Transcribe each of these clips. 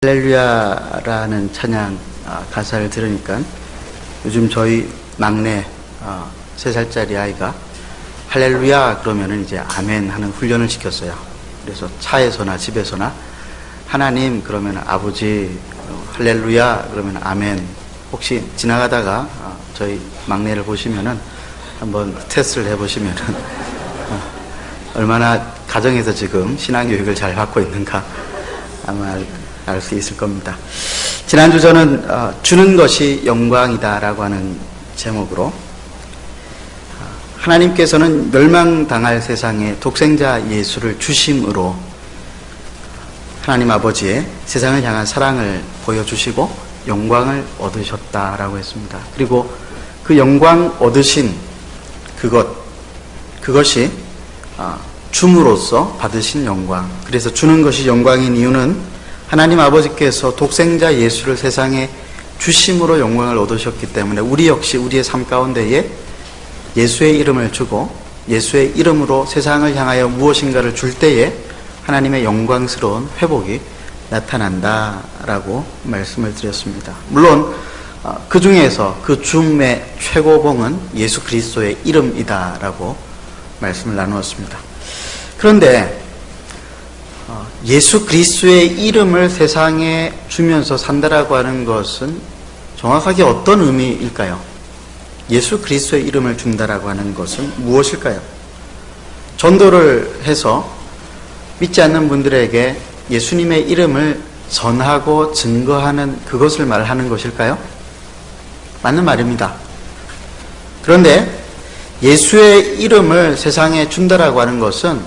할렐루야라는 찬양 가사를 들으니까 요즘 저희 막내 3살짜리 아이가 할렐루야 그러면은 이제 아멘 하는 훈련을 시켰어요. 그래서 차에서나 집에서나 하나님 그러면 아버지, 할렐루야 그러면 아멘. 혹시 지나가다가 저희 막내를 보시면은 한번 테스트를 해보시면은 얼마나 가정에서 지금 신앙교육을 잘 받고 있는가 아마 알 수 있을 겁니다. 지난주 저는 주는 것이 영광이다라고 하는 제목으로 하나님께서는 멸망당할 세상에 독생자 예수를 주심으로 하나님 아버지의 세상을 향한 사랑을 보여주시고 영광을 얻으셨다라고 했습니다. 그리고 그 영광 얻으신 그것이 줌으로써 받으신 영광. 그래서 주는 것이 영광인 이유는 하나님 아버지께서 독생자 예수를 세상에 주심으로 영광을 얻으셨기 때문에 우리 역시 우리의 삶 가운데에 예수의 이름을 주고 예수의 이름으로 세상을 향하여 무엇인가를 줄 때에 하나님의 영광스러운 회복이 나타난다라고 말씀을 드렸습니다. 물론 그 중에서 그 줌의 최고봉은 예수 그리스도의 이름이다라고 말씀을 나누었습니다. 그런데 예수 그리스도의 이름을 세상에 주면서 산다라고 하는 것은 정확하게 어떤 의미일까요? 예수 그리스도의 이름을 준다라고 하는 것은 무엇일까요? 전도를 해서 믿지 않는 분들에게 예수님의 이름을 전하고 증거하는 그것을 말하는 것일까요? 맞는 말입니다. 그런데 예수의 이름을 세상에 준다라고 하는 것은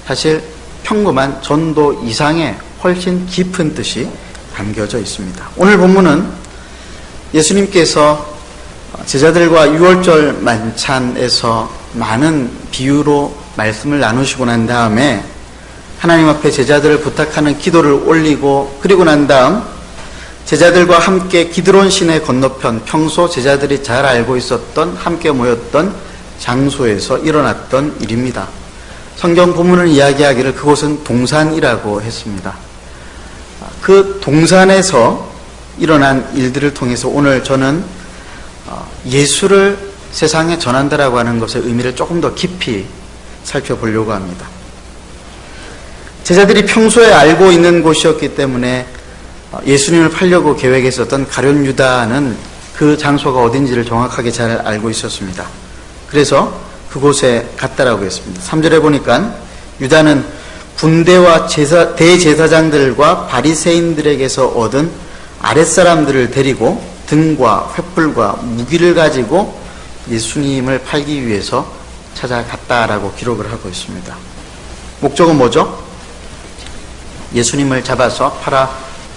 사실 평범한 전도 이상의 훨씬 깊은 뜻이 담겨져 있습니다. 오늘 본문은 예수님께서 제자들과 유월절 만찬에서 많은 비유로 말씀을 나누시고 난 다음에 하나님 앞에 제자들을 부탁하는 기도를 올리고 그리고 난 다음 제자들과 함께 기드론 시내 건너편 평소 제자들이 잘 알고 있었던 함께 모였던 장소에서 일어났던 일입니다. 성경 본문을 이야기하기를 그곳은 동산이라고 했습니다. 그 동산에서 일어난 일들을 통해서 오늘 저는 예수를 세상에 전한다라고 하는 것의 의미를 조금 더 깊이 살펴보려고 합니다. 제자들이 평소에 알고 있는 곳이었기 때문에 예수님을 팔려고 계획했었던 가룟 유다는 그 장소가 어딘지를 정확하게 잘 알고 있었습니다. 그래서 그곳에 갔다라고 했습니다. 3절에 보니까 유다는 군대와 대제사장들과 바리새인들에게서 얻은 아랫사람들을 데리고 등과 횃불과 무기를 가지고 예수님을 팔기 위해서 찾아갔다라고 기록을 하고 있습니다. 목적은 뭐죠? 예수님을 잡아서 팔아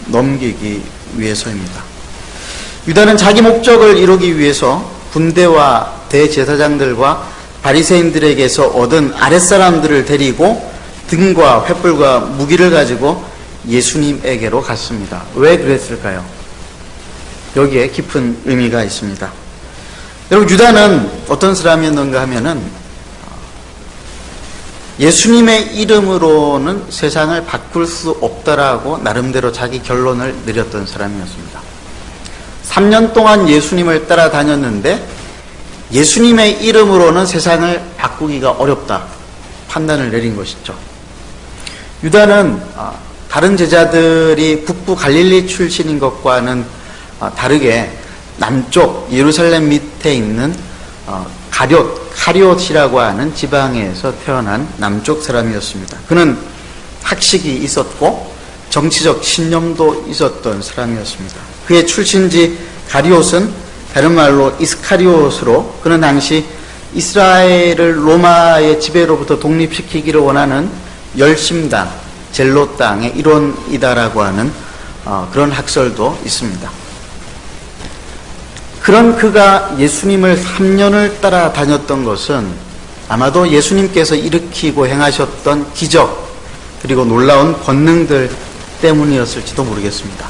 넘기기 위해서입니다. 유다는 자기 목적을 이루기 위해서 군대와 대제사장들과 바리새인들에게서 얻은 아랫사람들을 데리고 등과 횃불과 무기를 가지고 예수님에게로 갔습니다. 왜 그랬을까요? 여기에 깊은 의미가 있습니다. 여러분, 유다는 어떤 사람이었는가 하면은 예수님의 이름으로는 세상을 바꿀 수 없다라고 나름대로 자기 결론을 내렸던 사람이었습니다. 3년 동안 예수님을 따라다녔는데 예수님의 이름으로는 세상을 바꾸기가 어렵다 판단을 내린 것이죠. 유다는 다른 제자들이 북부 갈릴리 출신인 것과는 다르게 남쪽 예루살렘 밑에 있는 카리옷이라고 하는 지방에서 태어난 남쪽 사람이었습니다. 그는 학식이 있었고 정치적 신념도 있었던 사람이었습니다. 그의 출신지 가리옷은 다른 말로 이스카리옷으로 그는 당시 이스라엘을 로마의 지배로부터 독립시키기를 원하는 열심당, 젤롯당의 일원이다라고 하는 그런 학설도 있습니다. 그런 그가 예수님을 3년을 따라다녔던 것은 아마도 예수님께서 일으키고 행하셨던 기적 그리고 놀라운 권능들 때문이었을지도 모르겠습니다.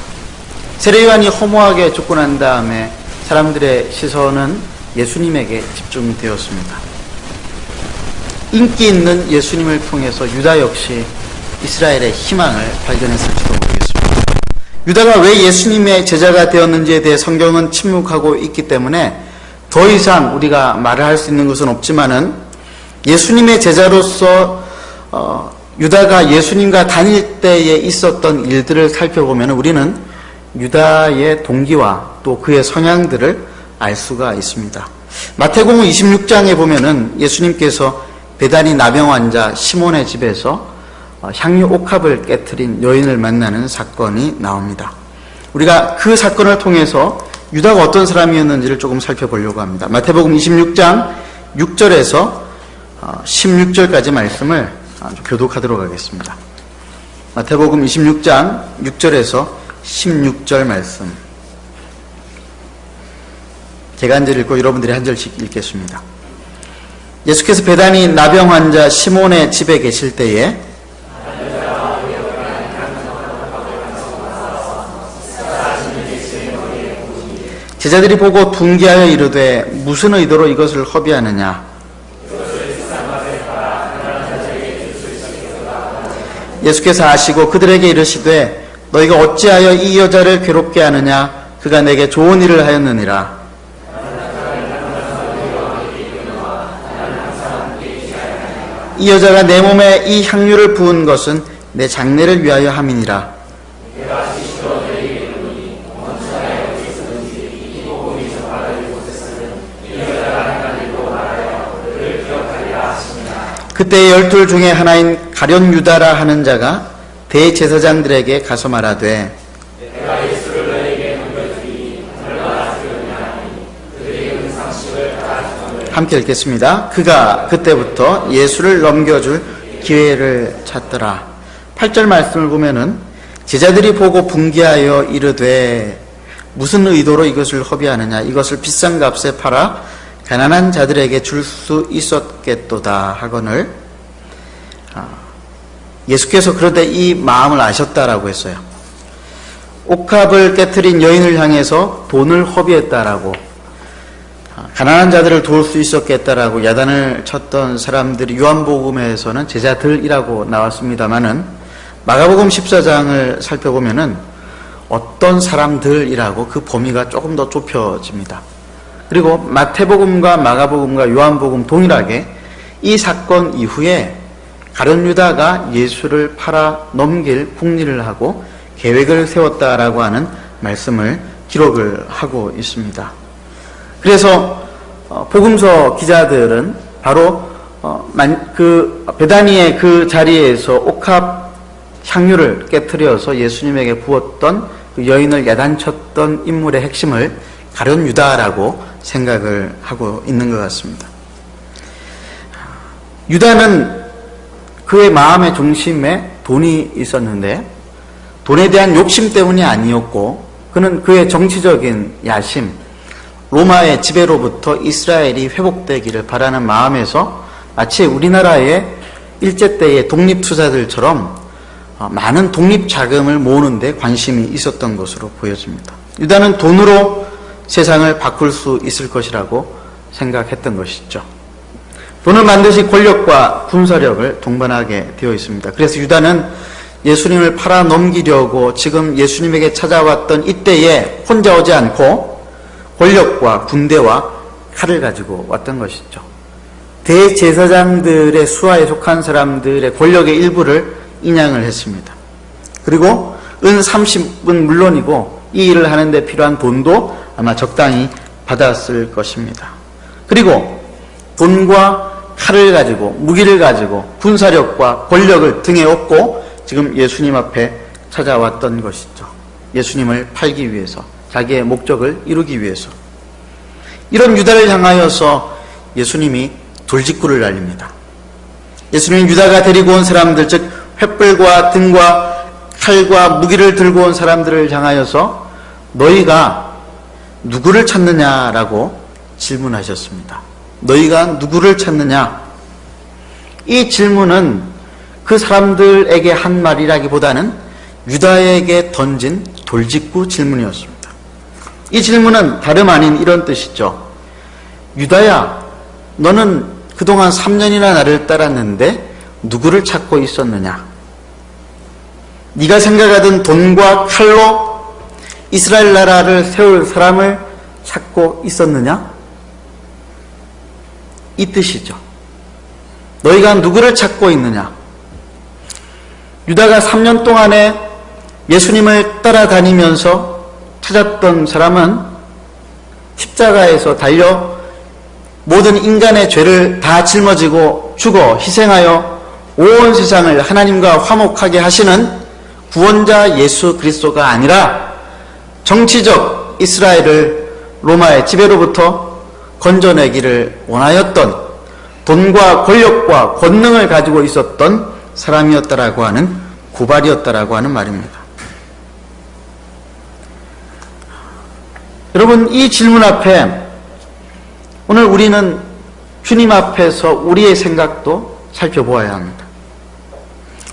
세례요한이 허무하게 죽고 난 다음에 사람들의 시선은 예수님에게 집중되었습니다. 인기 있는 예수님을 통해서 유다 역시 이스라엘의 희망을 발견했을지도 모르겠습니다. 유다가 왜 예수님의 제자가 되었는지에 대해 성경은 침묵하고 있기 때문에 더 이상 우리가 말을 할 수 있는 것은 없지만은 예수님의 제자로서 유다가 예수님과 다닐 때에 있었던 일들을 살펴보면 우리는 유다의 동기와 또 그의 성향들을 알 수가 있습니다. 마태복음 26장에 보면은 예수님께서 베다니 나병 환자 시몬의 집에서 향유 옥합을 깨트린 여인을 만나는 사건이 나옵니다. 우리가 그 사건을 통해서 유다가 어떤 사람이었는지를 조금 살펴보려고 합니다. 마태복음 26장 6절에서 16절까지 말씀을 교독하도록 하겠습니다. 마태복음 26장 6절에서 16절 말씀. 제가 한 절 읽고 여러분들이 한 절씩 읽겠습니다. 예수께서 베다니 나병 환자 시몬의 집에 계실 때에 제자들이 보고 분개하여 이르되 무슨 의도로 이것을 허비하느냐. 예수께서 아시고 그들에게 이르시되 너희가 어찌하여 이 여자를 괴롭게 하느냐. 그가 내게 좋은 일을 하였느니라. 이 여자가 내 몸에 이 향유를 부은 것은 내 장례를 위하여 함이니라. 그때 12 중에 하나인 가룟 유다라 하는 자가 대제사장들에게 가서 말하되 함께 읽겠습니다. 그가 그때부터 예수를 넘겨줄 기회를 찾더라. 8절 말씀을 보면은 제자들이 보고 분개하여 이르되 무슨 의도로 이것을 허비하느냐. 이것을 비싼 값에 팔아 가난한 자들에게 줄 수 있었겠도다 하거늘 예수께서 그런데 이 마음을 아셨다라고 했어요. 옥합을 깨트린 여인을 향해서 돈을 허비했다라고, 가난한 자들을 도울 수 있었겠다라고 야단을 쳤던 사람들이 요한복음에서는 제자들이라고 나왔습니다마는 마가복음 14장을 살펴보면은 어떤 사람들이라고 그 범위가 조금 더 좁혀집니다. 그리고 마태복음과 마가복음과 요한복음 동일하게 이 사건 이후에 가룟 유다가 예수를 팔아 넘길 궁리를 하고 계획을 세웠다라고 하는 말씀을 기록을 하고 있습니다. 그래서 복음서 기자들은 바로 그 베다니의 그 자리에서 옥합 향유를 깨트려서 예수님에게 부었던 그 여인을 야단쳤던 인물의 핵심을 가룟 유다라고 생각을 하고 있는 것 같습니다. 유다는 그의 마음의 중심에 돈이 있었는데 돈에 대한 욕심 때문이 아니었고 그는 그의 정치적인 야심, 로마의 지배로부터 이스라엘이 회복되기를 바라는 마음에서 마치 우리나라의 일제 때의 독립투사들처럼 많은 독립자금을 모으는 데 관심이 있었던 것으로 보여집니다. 유다는 돈으로 세상을 바꿀 수 있을 것이라고 생각했던 것이죠. 돈은 반드시 권력과 군사력을 동반하게 되어 있습니다. 그래서 유다는 예수님을 팔아 넘기려고 지금 예수님에게 찾아왔던 이때에 혼자 오지 않고 권력과 군대와 칼을 가지고 왔던 것이죠. 대제사장들의 수하에 속한 사람들의 권력의 일부를 인양을 했습니다. 그리고 은 30은 물론이고 이 일을 하는데 필요한 돈도 아마 적당히 받았을 것입니다. 그리고 돈과 칼을 가지고 무기를 가지고 군사력과 권력을 등에 업고 지금 예수님 앞에 찾아왔던 것이죠. 예수님을 팔기 위해서, 자기의 목적을 이루기 위해서. 이런 유다를 향하여서 예수님이 돌직구를 날립니다. 예수님은 유다가 데리고 온 사람들, 즉 횃불과 등과 칼과 무기를 들고 온 사람들을 향하여서 너희가 누구를 찾느냐라고 질문하셨습니다. 너희가 누구를 찾느냐? 이 질문은 그 사람들에게 한 말이라기보다는 유다에게 던진 돌직구 질문이었습니다. 이 질문은 다름 아닌 이런 뜻이죠. 유다야, 너는 그동안 3년이나 나를 따랐는데 누구를 찾고 있었느냐? 네가 생각하던 돈과 칼로 이스라엘 나라를 세울 사람을 찾고 있었느냐? 이 뜻이죠. 너희가 누구를 찾고 있느냐? 유다가 3년 동안에 예수님을 따라다니면서 찾았던 사람은 십자가에서 달려 모든 인간의 죄를 다 짊어지고 죽어 희생하여 온 세상을 하나님과 화목하게 하시는 구원자 예수 그리스도가 아니라 정치적 이스라엘을 로마의 지배로부터 건져내기를 원하였던 돈과 권력과 권능을 가지고 있었던 사람이었다라고 하는 고발이었다라고 하는 말입니다. 여러분, 이 질문 앞에 오늘 우리는 주님 앞에서 우리의 생각도 살펴보아야 합니다.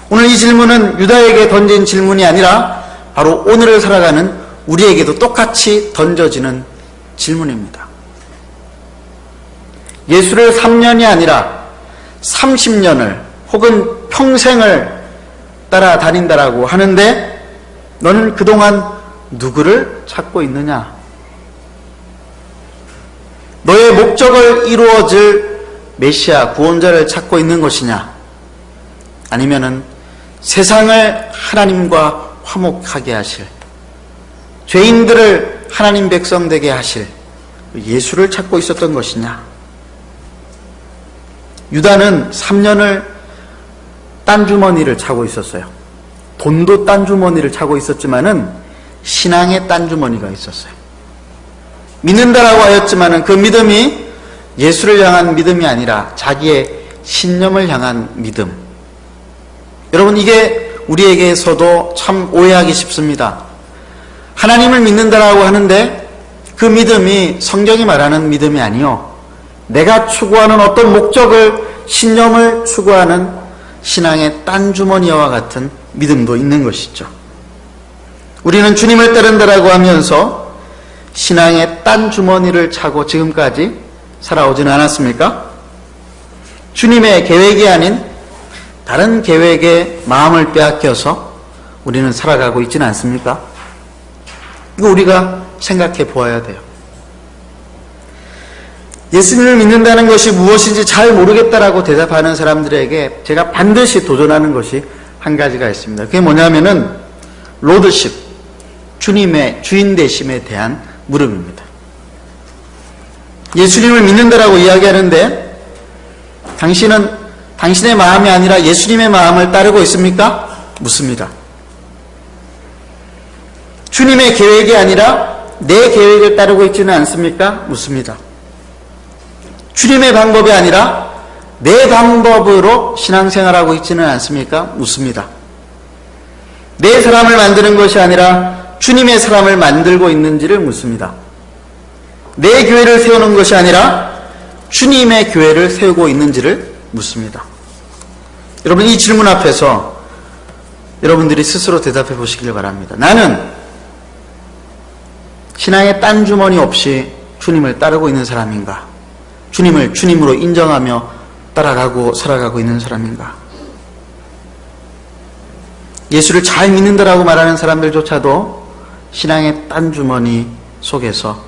오늘 이 질문은 유다에게 던진 질문이 아니라 바로 오늘을 살아가는 우리에게도 똑같이 던져지는 질문입니다. 예수를 3년이 아니라 30년을 혹은 평생을 따라다닌다라고 하는데 너는 그동안 누구를 찾고 있느냐? 너의 목적을 이루어질 메시아 구원자를 찾고 있는 것이냐? 아니면은 세상을 하나님과 화목하게 하실, 죄인들을 하나님 백성 되게 하실 예수를 찾고 있었던 것이냐? 유다는 3년을 딴주머니를 차고 있었어요. 돈도 딴주머니를 차고 있었지만은 신앙의 딴주머니가 있었어요. 믿는다라고 하였지만은 그 믿음이 예수를 향한 믿음이 아니라 자기의 신념을 향한 믿음. 여러분, 이게 우리에게서도 참 오해하기 쉽습니다. 하나님을 믿는다라고 하는데 그 믿음이 성경이 말하는 믿음이 아니요, 내가 추구하는 어떤 목적을, 신념을 추구하는 신앙의 딴주머니와 같은 믿음도 있는 것이죠. 우리는 주님을 따른다라고 하면서 신앙의 딴주머니를 차고 지금까지 살아오지는 않았습니까? 주님의 계획이 아닌 다른 계획에 마음을 빼앗겨서 우리는 살아가고 있지는 않습니까? 이거 우리가 생각해 보아야 돼요. 예수님을 믿는다는 것이 무엇인지 잘 모르겠다라고 대답하는 사람들에게 제가 반드시 도전하는 것이 한 가지가 있습니다. 그게 뭐냐면은 로드십, 주님의 주인 되심에 대한 물음입니다. 예수님을 믿는다라고 이야기하는데 당신은 당신의 마음이 아니라 예수님의 마음을 따르고 있습니까? 묻습니다. 주님의 계획이 아니라 내 계획을 따르고 있지는 않습니까? 묻습니다. 주님의 방법이 아니라 내 방법으로 신앙생활하고 있지는 않습니까? 묻습니다. 내 사람을 만드는 것이 아니라 주님의 사람을 만들고 있는지를 묻습니다. 내 교회를 세우는 것이 아니라 주님의 교회를 세우고 있는지를 묻습니다. 여러분, 이 질문 앞에서 여러분들이 스스로 대답해 보시길 바랍니다. 나는 신앙의 딴 주머니 없이 주님을 따르고 있는 사람인가? 주님을 주님으로 인정하며 따라가고 살아가고 있는 사람인가? 예수를 잘 믿는다라고 말하는 사람들조차도 신앙의 딴 주머니 속에서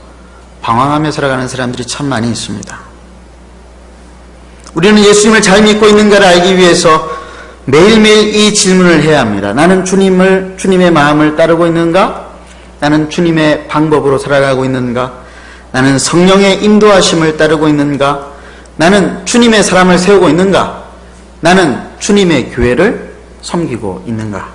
방황하며 살아가는 사람들이 참 많이 있습니다. 우리는 예수님을 잘 믿고 있는가를 알기 위해서 매일매일 이 질문을 해야 합니다. 나는 주님의 마음을 따르고 있는가? 나는 주님의 방법으로 살아가고 있는가? 나는 성령의 인도하심을 따르고 있는가? 나는 주님의 사람을 세우고 있는가? 나는 주님의 교회를 섬기고 있는가?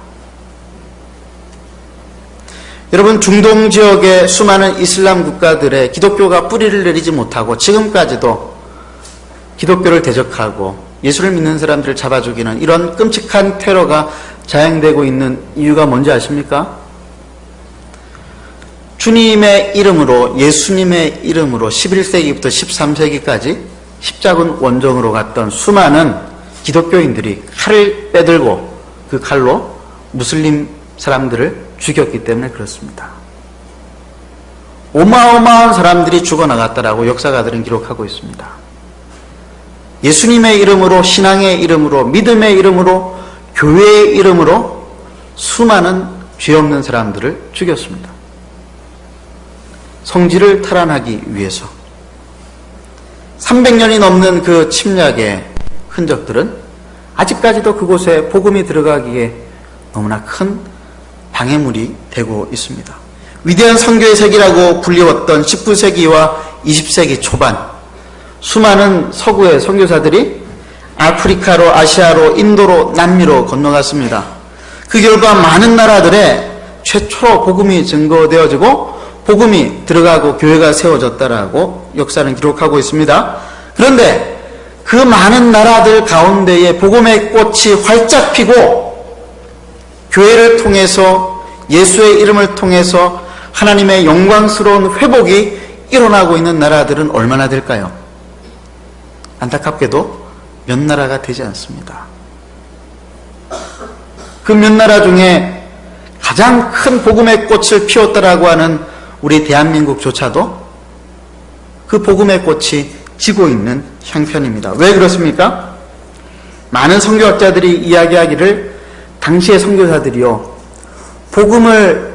여러분, 중동 지역의 수많은 이슬람 국가들의 기독교가 뿌리를 내리지 못하고 지금까지도 기독교를 대적하고 예수를 믿는 사람들을 잡아 죽이는 이런 끔찍한 테러가 자행되고 있는 이유가 뭔지 아십니까? 주님의 이름으로, 예수님의 이름으로 11세기부터 13세기까지 십자군 원정으로 갔던 수많은 기독교인들이 칼을 빼들고 그 칼로 무슬림 사람들을 죽였기 때문에 그렇습니다. 어마어마한 사람들이 죽어나갔다라고 역사가들은 기록하고 있습니다. 예수님의 이름으로, 신앙의 이름으로, 믿음의 이름으로, 교회의 이름으로 수많은 죄 없는 사람들을 죽였습니다. 성지를 탈환하기 위해서. 300년이 넘는 그 침략의 흔적들은 아직까지도 그곳에 복음이 들어가기에 너무나 큰 방해물이 되고 있습니다. 위대한 선교의 세기라고 불리웠던 19세기와 20세기 초반, 수많은 서구의 선교사들이 아프리카로, 아시아로, 인도로, 남미로 건너갔습니다. 그 결과 많은 나라들에 최초로 복음이 증거되어지고 복음이 들어가고 교회가 세워졌다라고 역사는 기록하고 있습니다. 그런데 그 많은 나라들 가운데에 복음의 꽃이 활짝 피고 교회를 통해서, 예수의 이름을 통해서 하나님의 영광스러운 회복이 일어나고 있는 나라들은 얼마나 될까요? 안타깝게도 몇 나라가 되지 않습니다. 그 몇 나라 중에 가장 큰 복음의 꽃을 피웠다라고 하는 우리 대한민국조차도 그 복음의 꽃이 지고 있는 형편입니다. 왜 그렇습니까? 많은 선교학자들이 이야기하기를 당시의 선교사들이요, 복음을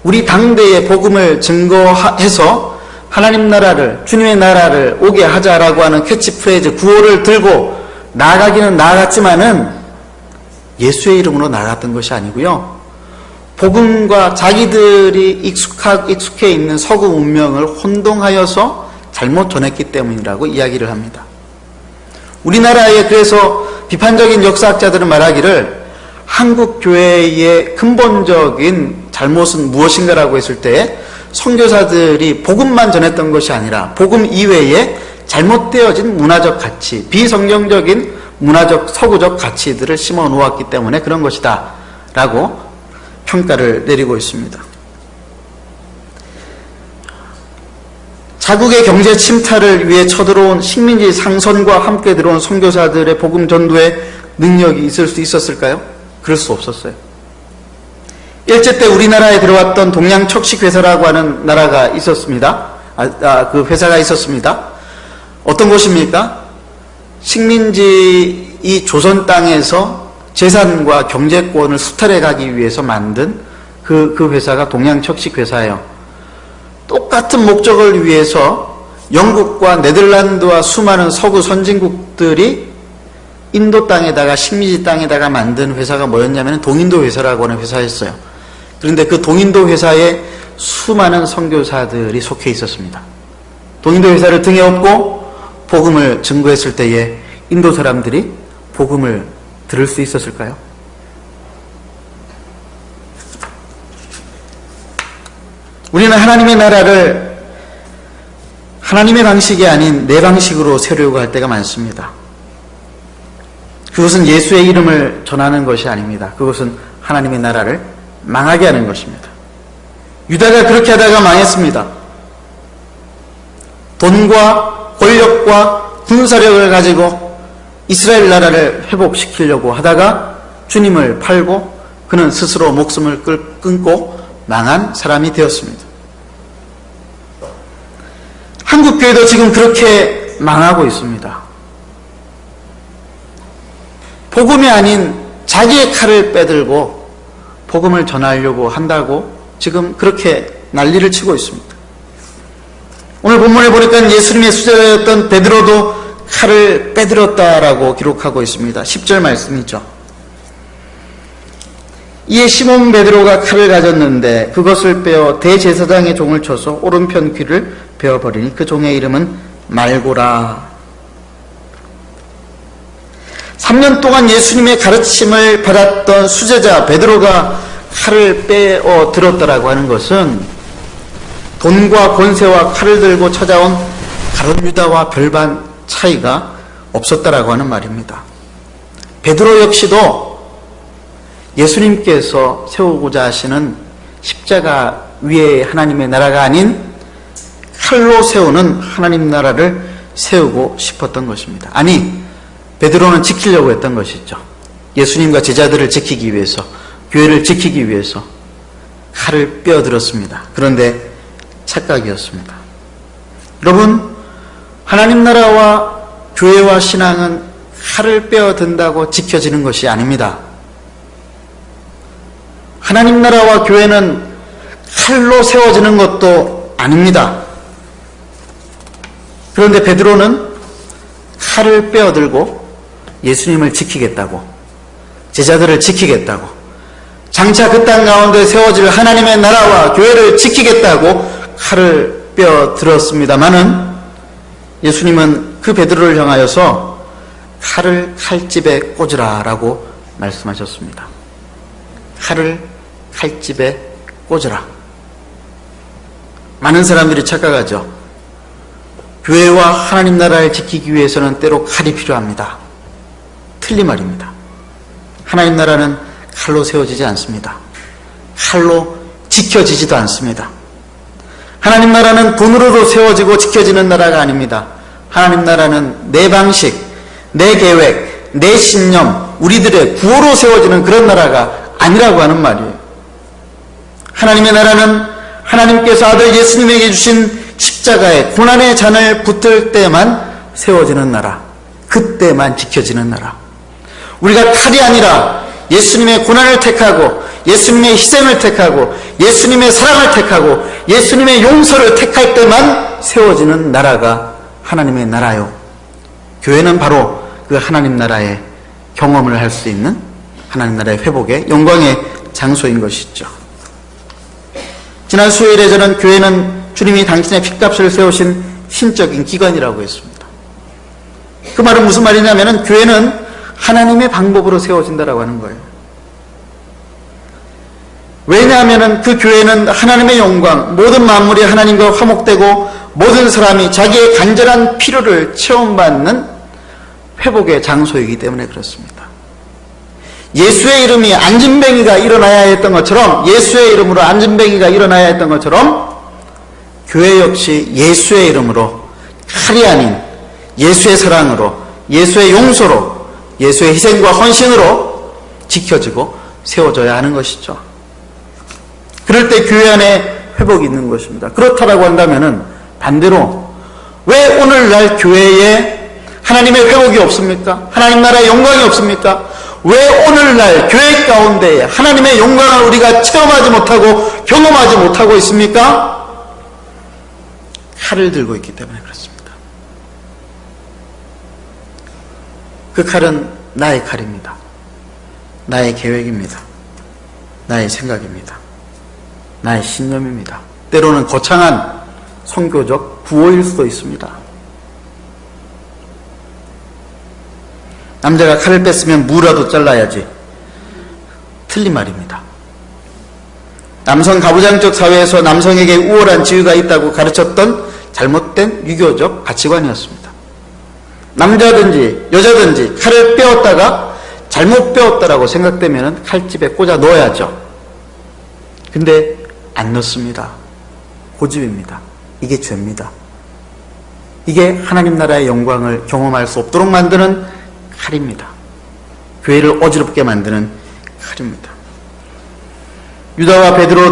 우리 당대에 복음을 증거해서 하나님 나라를, 주님의 나라를 오게 하자라고 하는 캐치프레이즈 구호를 들고 나아가기는 나아갔지만은 예수의 이름으로 나아갔던 것이 아니고요, 복음과 자기들이 익숙해 있는 서구 문명을 혼동하여서 잘못 전했기 때문이라고 이야기를 합니다. 우리나라에 그래서 비판적인 역사학자들은 말하기를 한국 교회의 근본적인 잘못은 무엇인가라고 했을 때 선교사들이 복음만 전했던 것이 아니라 복음 이외에 잘못되어진 문화적 가치, 비성경적인 문화적 서구적 가치들을 심어 놓았기 때문에 그런 것이다 라고 평가를 내리고 있습니다. 자국의 경제 침탈을 위해 쳐들어온 식민지 상선과 함께 들어온 선교사들의 복음 전도에 능력이 있을 수 있었을까요? 그럴 수 없었어요. 일제 때 우리나라에 들어왔던 동양척식회사라고 하는 나라가 있었습니다. 그 회사가 있었습니다. 어떤 곳입니까? 식민지 이 조선 땅에서 재산과 경제권을 수탈해 가기 위해서 만든 그 회사가 동양척식회사예요. 똑같은 목적을 위해서 영국과 네덜란드와 수많은 서구 선진국들이 인도 땅에다가, 식민지 땅에다가 만든 회사가 뭐였냐면 동인도 회사라고 하는 회사였어요. 그런데 그 동인도 회사에 수많은 선교사들이 속해 있었습니다. 동인도 회사를 등에 업고 복음을 증거했을 때에 인도 사람들이 복음을 들을 수 있었을까요? 우리는 하나님의 나라를 하나님의 방식이 아닌 내 방식으로 세우려고 할 때가 많습니다. 그것은 예수의 이름을 전하는 것이 아닙니다. 그것은 하나님의 나라를 망하게 하는 것입니다. 유다가 그렇게 하다가 망했습니다. 돈과 권력과 군사력을 가지고 이스라엘 나라를 회복시키려고 하다가 주님을 팔고 그는 스스로 목숨을 끊고 망한 사람이 되었습니다. 한국교회도 지금 그렇게 망하고 있습니다. 복음이 아닌 자기의 칼을 빼들고 복음을 전하려고 한다고 지금 그렇게 난리를 치고 있습니다. 오늘 본문에 보니까 예수님의 수제자였던 베드로도 칼을 빼들었다라고 기록하고 있습니다. 10절 말씀이죠. 이에 시몬 베드로가 칼을 가졌는데 그것을 빼어 대제사장의 종을 쳐서 오른편 귀를 베어버리니 그 종의 이름은 말고라. 3년 동안 예수님의 가르침을 받았던 수제자 베드로가 칼을 빼어 들었다라고 하는 것은 돈과 권세와 칼을 들고 찾아온 가룟 유다와 별반 차이가 없었다라고 하는 말입니다. 베드로 역시도 예수님께서 세우고자 하시는 십자가 위에 하나님의 나라가 아닌 칼로 세우는 하나님 나라를 세우고 싶었던 것입니다. 아니, 베드로는 지키려고 했던 것이죠. 예수님과 제자들을 지키기 위해서, 교회를 지키기 위해서 칼을 빼어들었습니다. 그런데 착각이었습니다. 여러분, 하나님 나라와 교회와 신앙은 칼을 빼어든다고 지켜지는 것이 아닙니다. 하나님 나라와 교회는 칼로 세워지는 것도 아닙니다. 그런데 베드로는 칼을 빼어들고 예수님을 지키겠다고, 제자들을 지키겠다고, 장차 그 땅 가운데 세워질 하나님의 나라와 교회를 지키겠다고 칼을 빼어들었습니다마는 예수님은 그 베드로를 향하여서 칼을 칼집에 꽂으라라고 말씀하셨습니다. 칼을 칼집에 꽂으라. 많은 사람들이 착각하죠. 교회와 하나님 나라를 지키기 위해서는 때로 칼이 필요합니다. 틀린 말입니다. 하나님 나라는 칼로 세워지지 않습니다. 칼로 지켜지지도 않습니다. 하나님 나라는 돈으로도 세워지고 지켜지는 나라가 아닙니다. 하나님 나라는 내 방식, 내 계획, 내 신념, 우리들의 구호로 세워지는 그런 나라가 아니라고 하는 말이에요. 하나님의 나라는 하나님께서 아들 예수님에게 주신 십자가의 고난의 잔을 붙들 때만 세워지는 나라, 그때만 지켜지는 나라. 우리가 칼이 아니라 예수님의 고난을 택하고 예수님의 희생을 택하고 예수님의 사랑을 택하고 예수님의 용서를 택할 때만 세워지는 나라가 하나님의 나라요. 교회는 바로 그 하나님 나라의 경험을 할 수 있는 하나님 나라의 회복의 영광의 장소인 것이죠. 지난 수요일에 저는 교회는 주님이 당신의 핏값을 세우신 신적인 기관이라고 했습니다. 그 말은 무슨 말이냐면 교회는 하나님의 방법으로 세워진다라고 하는 거예요. 왜냐하면 그 교회는 하나님의 영광, 모든 만물이 하나님과 화목되고 모든 사람이 자기의 간절한 필요를 체험받는 회복의 장소이기 때문에 그렇습니다. 예수의 이름이 안진뱅이가 일어나야 했던 것처럼, 예수의 이름으로 안진뱅이가 일어나야 했던 것처럼 교회 역시 예수의 이름으로, 칼이 아닌 예수의 사랑으로, 예수의 용서로, 예수의 희생과 헌신으로 지켜지고 세워져야 하는 것이죠. 그럴 때 교회 안에 회복이 있는 것입니다. 그렇다라고 한다면은 반대로 왜 오늘날 교회에 하나님의 회복이 없습니까? 하나님 나라의 영광이 없습니까? 왜 오늘날 교회 가운데 하나님의 영광을 우리가 체험하지 못하고 경험하지 못하고 있습니까? 칼을 들고 있기 때문에 그렇습니다. 그 칼은 나의 칼입니다. 나의 계획입니다. 나의 생각입니다. 나의 신념입니다. 때로는 거창한 선교적 구호일 수도 있습니다. 남자가 칼을 뺐으면 무라도 잘라야지. 틀린 말입니다. 남성 가부장적 사회에서 남성에게 우월한 지위가 있다고 가르쳤던 잘못된 유교적 가치관이었습니다. 남자든지 여자든지 칼을 빼었다가 잘못 빼었다라고 생각되면 칼집에 꽂아 넣어야죠. 근데 안 넣습니다. 고집입니다. 이게 죄입니다. 이게 하나님 나라의 영광을 경험할 수 없도록 만드는 칼입니다. 교회를 어지럽게 만드는 칼입니다. 유다와 베드로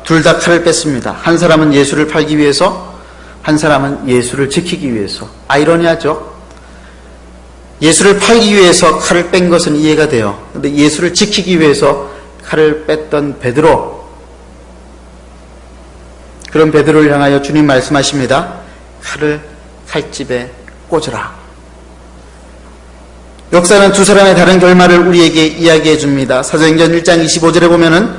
둘 다 칼을 뺐습니다. 한 사람은 예수를 팔기 위해서, 한 사람은 예수를 지키기 위해서. 아이러니하죠? 예수를 팔기 위해서 칼을 뺀 것은 이해가 돼요. 그런데 예수를 지키기 위해서 칼을 뺐던 베드로, 그런 베드로를 향하여 주님 말씀하십니다. 칼을 칼집에 꽂으라. 역사는 두 사람의 다른 결말을 우리에게 이야기해 줍니다. 사도행전 1장 25절에 보면은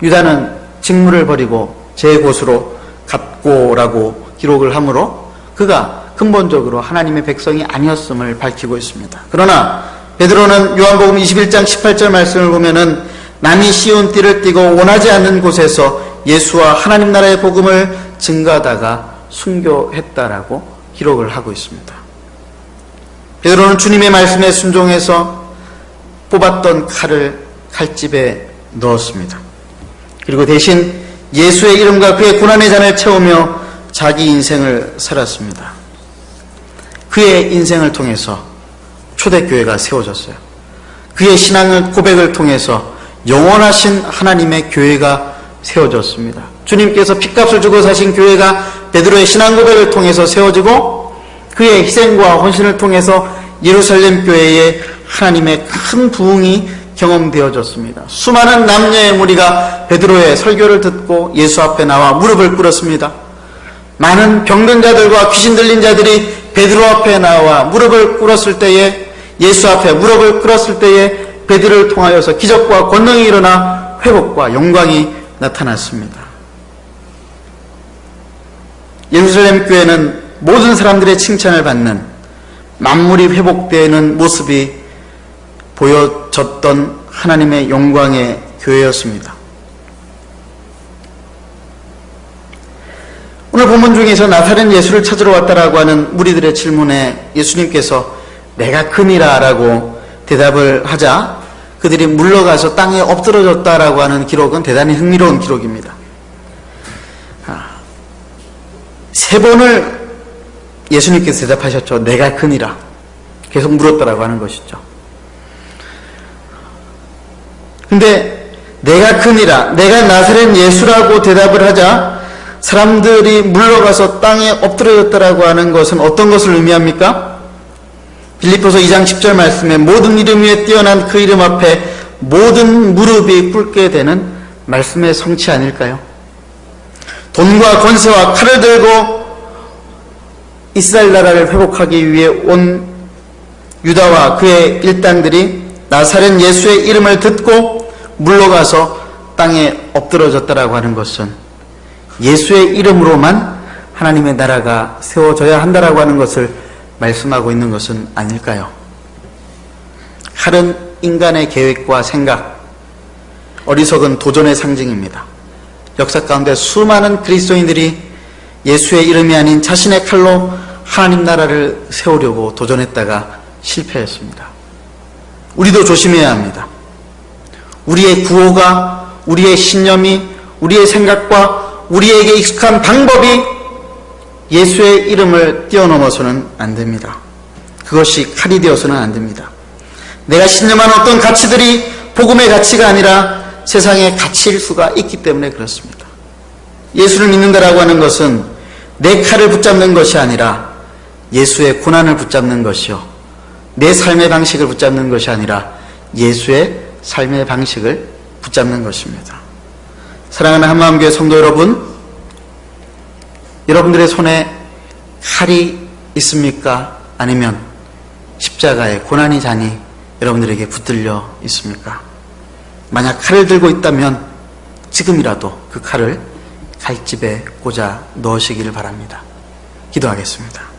유다는 직무를 버리고 제 곳으로 갔고라고 기록을 하므로 그가 근본적으로 하나님의 백성이 아니었음을 밝히고 있습니다. 그러나 베드로는 요한복음 21장 18절 말씀을 보면은 남이 씌운 띠를 띠고 원하지 않는 곳에서 예수와 하나님 나라의 복음을 증거하다가 순교했다라고 기록을 하고 있습니다. 베드로는 주님의 말씀에 순종해서 뽑았던 칼을 칼집에 넣었습니다. 그리고 대신 예수의 이름과 그의 고난의 잔을 채우며 자기 인생을 살았습니다. 그의 인생을 통해서 초대교회가 세워졌어요. 그의 신앙 고백을 통해서 영원하신 하나님의 교회가 세워졌습니다. 주님께서 핏값을 주고 사신 교회가 베드로의 신앙 고백을 통해서 세워지고 그의 희생과 헌신을 통해서 예루살렘 교회에 하나님의 큰 부흥이 경험되어졌습니다. 수많은 남녀의 무리가 베드로의 설교를 듣고 예수 앞에 나와 무릎을 꿇었습니다. 많은 병든 자들과 귀신 들린 자들이 베드로 앞에 나와 무릎을 꿇었을 때에, 예수 앞에 무릎을 꿇었을 때에 베드로를 통하여서 기적과 권능이 일어나 회복과 영광이 나타났습니다. 예루살렘 교회는 모든 사람들의 칭찬을 받는, 만물이 회복되는 모습이 보여졌던 하나님의 영광의 교회였습니다. 오늘 본문 중에서 나사렛 예수를 찾으러 왔다라고 하는 무리들의 질문에 예수님께서 내가 크니라 라고 대답을 하자 그들이 물러가서 땅에 엎드러졌다라고 하는 기록은 대단히 흥미로운 기록입니다. 3번을 예수님께서 대답하셨죠. 내가 크니라. 계속 물었다라고 하는 것이죠. 근데 내가 크니라, 내가 나사렛 예수라고 대답을 하자 사람들이 물러가서 땅에 엎드려졌다라고 하는 것은 어떤 것을 의미합니까? 빌립보서 2장 10절 말씀에 모든 이름 위에 뛰어난 그 이름 앞에 모든 무릎이 꿇게 되는 말씀의 성취 아닐까요? 돈과 권세와 칼을 들고 이스라엘 나라를 회복하기 위해 온 유다와 그의 일당들이 나사렛 예수의 이름을 듣고 물러가서 땅에 엎드러졌다라고 하는 것은 예수의 이름으로만 하나님의 나라가 세워져야 한다라고 하는 것을 말씀하고 있는 것은 아닐까요? 칼은 인간의 계획과 생각, 어리석은 도전의 상징입니다. 역사 가운데 수많은 그리스도인들이 예수의 이름이 아닌 자신의 칼로 하나님 나라를 세우려고 도전했다가 실패했습니다. 우리도 조심해야 합니다. 우리의 구호가, 우리의 신념이, 우리의 생각과 우리에게 익숙한 방법이 예수의 이름을 뛰어넘어서는 안 됩니다. 그것이 칼이 되어서는 안 됩니다. 내가 신념한 어떤 가치들이 복음의 가치가 아니라 세상의 가치일 수가 있기 때문에 그렇습니다. 예수를 믿는다라고 하는 것은 내 칼을 붙잡는 것이 아니라 예수의 고난을 붙잡는 것이요, 내 삶의 방식을 붙잡는 것이 아니라 예수의 삶의 방식을 붙잡는 것입니다. 사랑하는 한마음교회 성도 여러분, 여러분들의 손에 칼이 있습니까? 아니면 십자가의 고난의 잔이 여러분들에게 붙들려 있습니까? 만약 칼을 들고 있다면 지금이라도 그 칼을 칼집에 꽂아 넣으시기를 바랍니다. 기도하겠습니다.